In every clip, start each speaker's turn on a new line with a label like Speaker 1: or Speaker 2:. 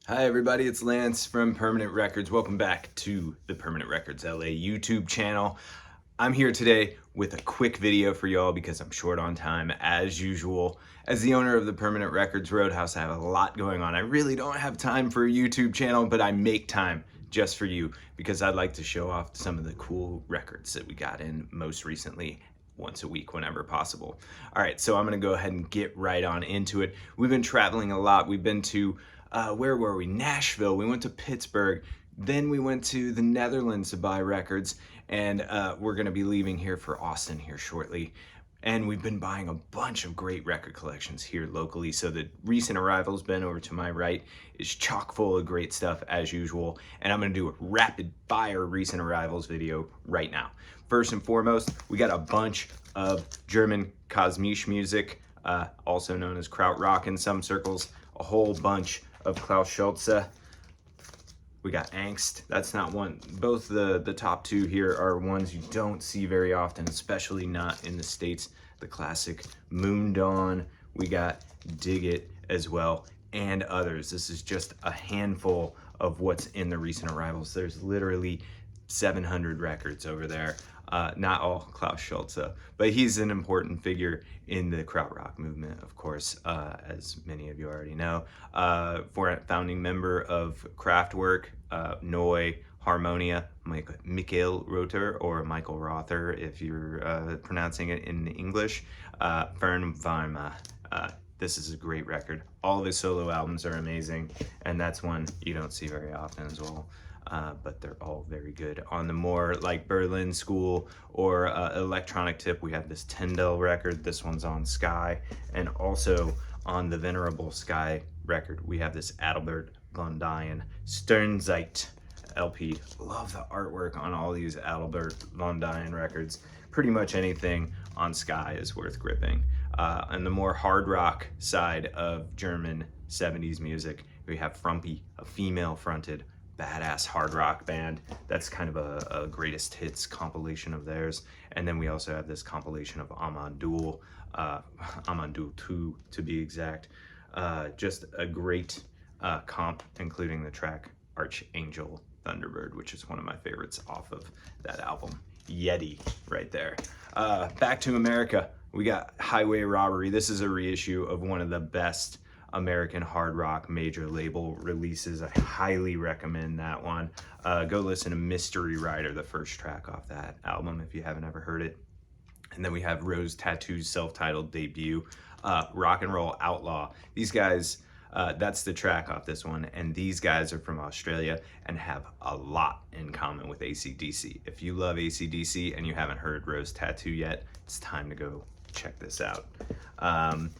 Speaker 1: Hi everybody, it's Lance from Permanent Records. Welcome back to the Permanent Records LA YouTube channel. I'm here today with a quick video for y'all because I'm short on time as usual. As the owner of the Permanent Records Roadhouse, I have a lot going on. I really don't have time for a YouTube channel, but I make time just for you because I'd like to show off some of the cool records that we got in most recently once a week whenever possible. All right, so I'm gonna go ahead and get right on into it. We've been traveling a lot. We've been to where were we? Nashville. We went to Pittsburgh. Then we went to the Netherlands to buy records, and we're going to be leaving here for Austin here shortly. And we've been buying a bunch of great record collections here locally. So the recent arrivals, Ben over to my right, is chock full of great stuff as usual. And I'm going to do a rapid fire recent arrivals video right now. First and foremost, we got a bunch of German Kosmische music, also known as krautrock in some circles. A whole bunch of Klaus Schulze. We got Angst. That's not one. Both the top two here are ones you don't see very often, especially not in the States. The classic Moon Dawn. We got Dig It as well, and others. This is just a handful of what's in the recent arrivals. There's literally 700 records over there. Not all Klaus Schulze, but he's an important figure in the krautrock movement, of course, as many of you already know. Founding member of Kraftwerk, Neu, Harmonia, Michael Rother, or Michael Rother, if you're pronouncing it in English. Fernwarme. This is a great record. All of his solo albums are amazing, and that's one you don't see very often as well. But they're all very good. On the more like Berlin School or electronic tip, we have this Tyndall record. This one's on Sky. And also on the Venerable Sky record, we have this Adalbert von Dien Sternzeit LP. Love the artwork on all these Adalbert von Dien records. Pretty much anything on Sky is worth gripping. On the more hard rock side of German 70s music, we have Frumpy, a female-fronted badass hard rock band. That's kind of a greatest hits compilation of theirs. And then we also have this compilation of Amandul, Amandul 2 to be exact. Just a great comp, including the track Archangel Thunderbird, which is one of my favorites off of that album. Yeti right there. Back to America, we got Highway Robbery. This is a reissue of one of the best American hard rock major label releases. I highly recommend that one. Go listen to Mystery Rider, the first track off that album, if you haven't ever heard it. And then we have Rose Tattoo's self-titled debut, Rock and Roll Outlaw. These guys, that's the track off this one, and these guys are from Australia and have a lot in common with AC/DC. If you love AC/DC and you haven't heard Rose Tattoo yet, it's time to go check this out.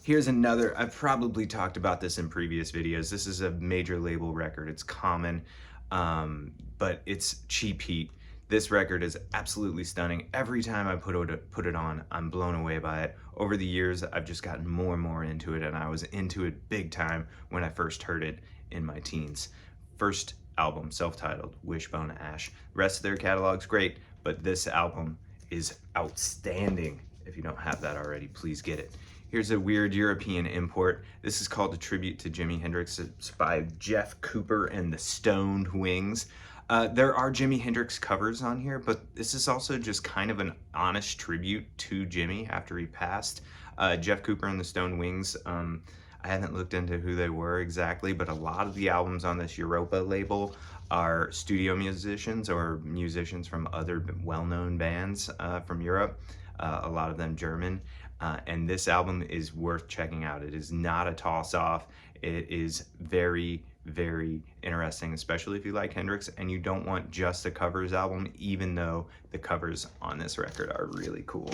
Speaker 1: Here's another, I've probably talked about this in previous videos. This is a major label record. It's common, but it's Cheap Heat. This record is absolutely stunning. Every time I put it on, I'm blown away by it. Over the years, I've just gotten more and more into it, and I was into it big time when I first heard it in my teens. First album, self-titled, Wishbone Ash. The rest of their catalog's great, but this album is outstanding. If you don't have that already, please get it. Here's a weird European import. This is called A Tribute to Jimi Hendrix. It's by Jeff Cooper and the Stoned Wings. There are Jimi Hendrix covers on here, but this is also just kind of an honest tribute to Jimi after he passed. Jeff Cooper and the Stoned Wings, I haven't looked into who they were exactly, but a lot of the albums on this Europa label are studio musicians or musicians from other well-known bands from Europe. A lot of them German, and this album is worth checking out. It is not a toss-off. It is very, very interesting, especially if you like Hendrix and you don't want just a covers album, even though the covers on this record are really cool.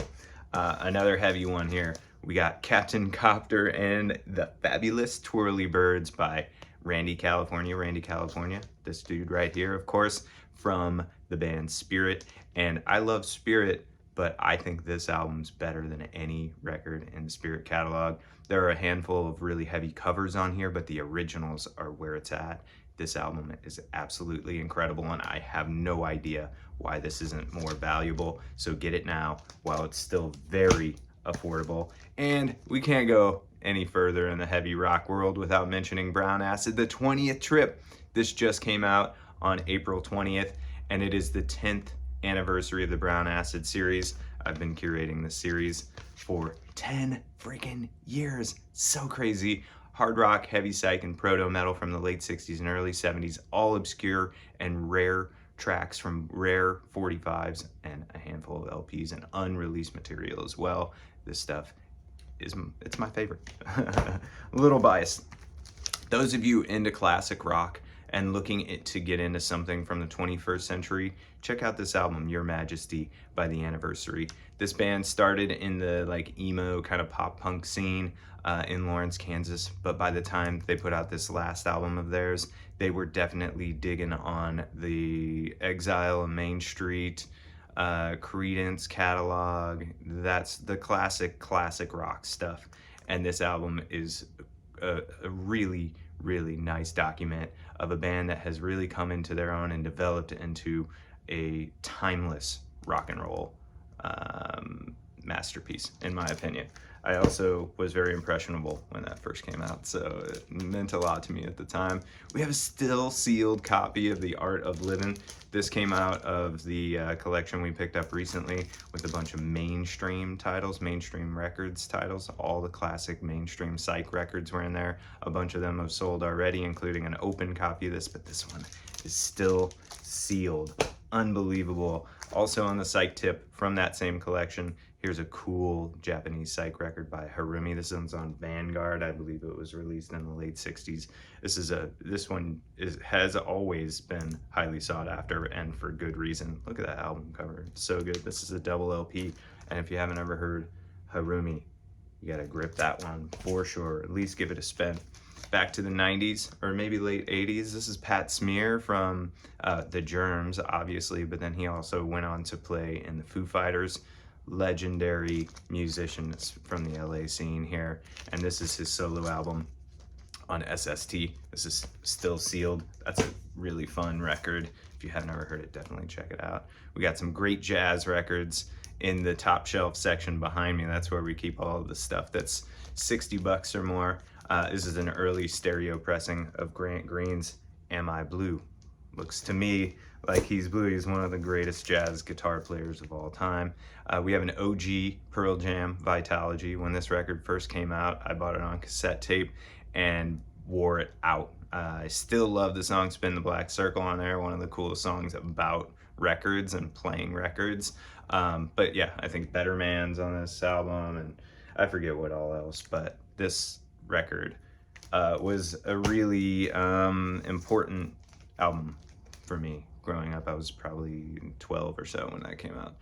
Speaker 1: Another heavy one here. We got Captain Copter and the Fabulous Twirly Birds by Randy California. Randy California, this dude right here, of course, from the band Spirit. And I love Spirit, but I think this album's better than any record in the Spirit catalog. There are a handful of really heavy covers on here, but the originals are where it's at. This album is absolutely incredible, and I have no idea why this isn't more valuable. So get it now while it's still very affordable. And we can't go any further in the heavy rock world without mentioning Brown Acid, the 20th trip. This just came out on April 20th, and it is the 10th anniversary of the Brown Acid series. I've been curating this series for 10 freaking years. So crazy. Hard rock, heavy psych, and proto metal from the late 60s and early 70s, all obscure and rare tracks from rare 45s and a handful of LPs and unreleased material as well. This stuff it's my favorite. A little biased. Those of you into classic rock and looking to get into something from the 21st century, check out this album, Your Majesty, by The Anniversary. This band started in the like emo kind of pop punk scene in Lawrence, Kansas, but by the time they put out this last album of theirs, they were definitely digging on the Exile and Main Street, Creedence catalog. That's the classic rock stuff. And this album is a really nice document of a band that has really come into their own and developed into a timeless rock and roll masterpiece, in my opinion. I also was very impressionable when that first came out, so it meant a lot to me at the time. We have a still sealed copy of The Art of Living. This came out of the collection we picked up recently with a bunch of mainstream titles, mainstream records titles. All the classic mainstream Psych records were in there. A bunch of them have sold already, including an open copy of this, but this one is still sealed. Unbelievable. Also on the Psych tip from that same collection, here's a cool Japanese Psych record by Harumi. This one's on Vanguard. I believe it was released in the late 60s. This one has always been highly sought after, and for good reason. Look at that album cover. It's so good. This is a double LP, and if you haven't ever heard Harumi, you gotta grip that one for sure. At least give it a spin. Back to the 90s, or maybe late 80s. This is Pat Smear from The Germs, obviously, but then he also went on to play in the Foo Fighters. Legendary musicians from the LA scene here, and this is his solo album on SST. This is still sealed. That's a really fun record. If you haven't ever heard it, definitely check it out. We got some great jazz records in the top shelf section behind me. That's where we keep all of the stuff that's $60 or more. This is an early stereo pressing of Grant Green's Am I Blue? Looks to me like he's blue. He's one of the greatest jazz guitar players of all time. We have an OG Pearl Jam Vitalogy. When this record first came out, I bought it on cassette tape and wore it out. I still love the song Spin the Black Circle on there, one of the coolest songs about records and playing records. But yeah, I think Better Man's on this album, and I forget what all else, but this record was a really important album for me growing up. I was probably 12 or so when that came out.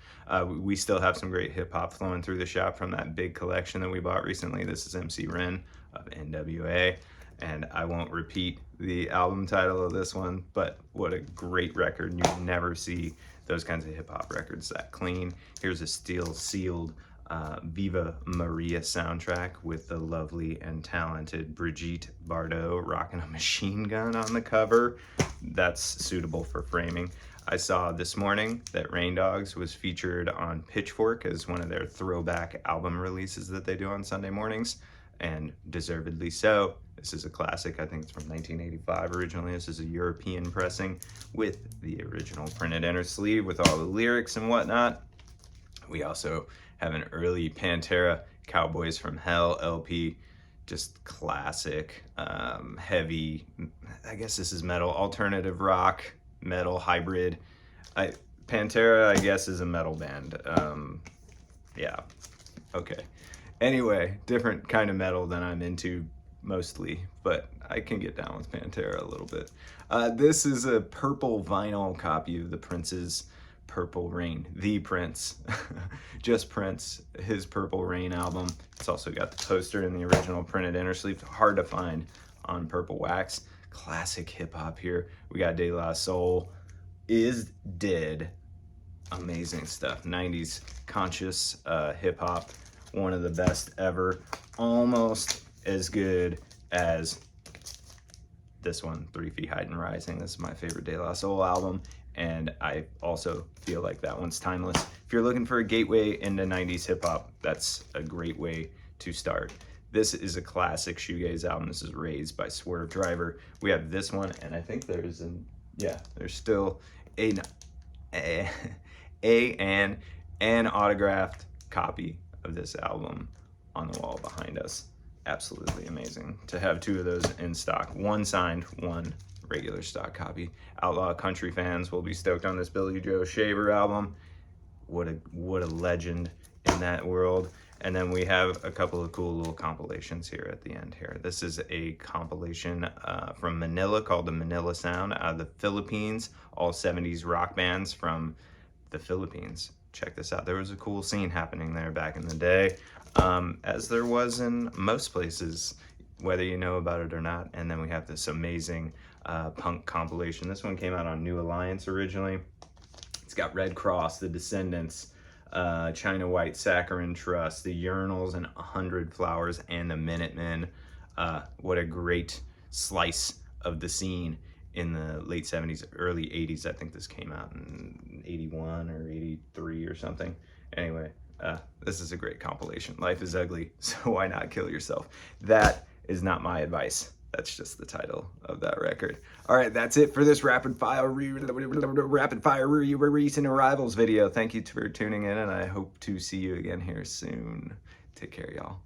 Speaker 1: We still have some great hip hop flowing through the shop from that big collection that we bought recently. This is MC Ren of NWA, and I won't repeat the album title of this one, but what a great record. You never see those kinds of hip hop records that clean. Here's a still sealed Viva Maria soundtrack with the lovely and talented Brigitte Bardot rocking a machine gun on the cover. That's suitable for framing. I saw this morning that Rain Dogs was featured on Pitchfork as one of their throwback album releases that they do on Sunday mornings, and deservedly so. This is a classic. I think it's from 1985 originally. This is a European pressing with the original printed inner sleeve with all the lyrics and whatnot. We also have an early Pantera Cowboys from Hell LP, just classic, heavy, I guess this is metal, alternative rock, metal hybrid. Pantera, I guess, is a metal band. Yeah, okay. Anyway, different kind of metal than I'm into mostly, but I can get down with Pantera a little bit. This is a purple vinyl copy of the Prince's Purple Rain, the Prince, just Prince, his Purple Rain album. It's also got the poster in the original printed inner sleeve, hard to find on purple wax. Classic hip hop here. We got De La Soul is Dead. Amazing stuff. 90s conscious hip hop, one of the best ever. Almost as good as this one, 3 Feet High and Rising. This is my favorite De La Soul album, and I also feel like that one's timeless. If you're looking for a gateway into 90s hip hop, that's a great way to start. This is a classic shoegaze album. This is Raised by Swerve Driver. We have this one, and I think there's still an autographed copy of this album on the wall behind us. Absolutely amazing to have 2 of those in stock. One signed, one regular stock copy. Outlaw country fans will be stoked on this Billy Joe Shaver album. What a legend in that world. And then we have a couple of cool little compilations here at the end here. This is a compilation from Manila called the Manila Sound out of the Philippines. All 70s rock bands from the Philippines. Check this out. There was a cool scene happening there back in the day, as there was in most places, whether you know about it or not. And then we have this amazing punk compilation. This one came out on New Alliance originally. It's got Red Cross, The Descendants, China White, Saccharine Trust, The Urinals, and 100 Flowers, and the Minutemen. What a great slice of the scene in the late 70s, early 80s. I think this came out in 81 or 83 or something. Anyway, this is a great compilation. Life is ugly, so why not kill yourself? That is not my advice. That's just the title of that record. All right, that's it for this rapid fire recent arrivals video. Thank you for tuning in, and I hope to see you again here soon. Take care, y'all.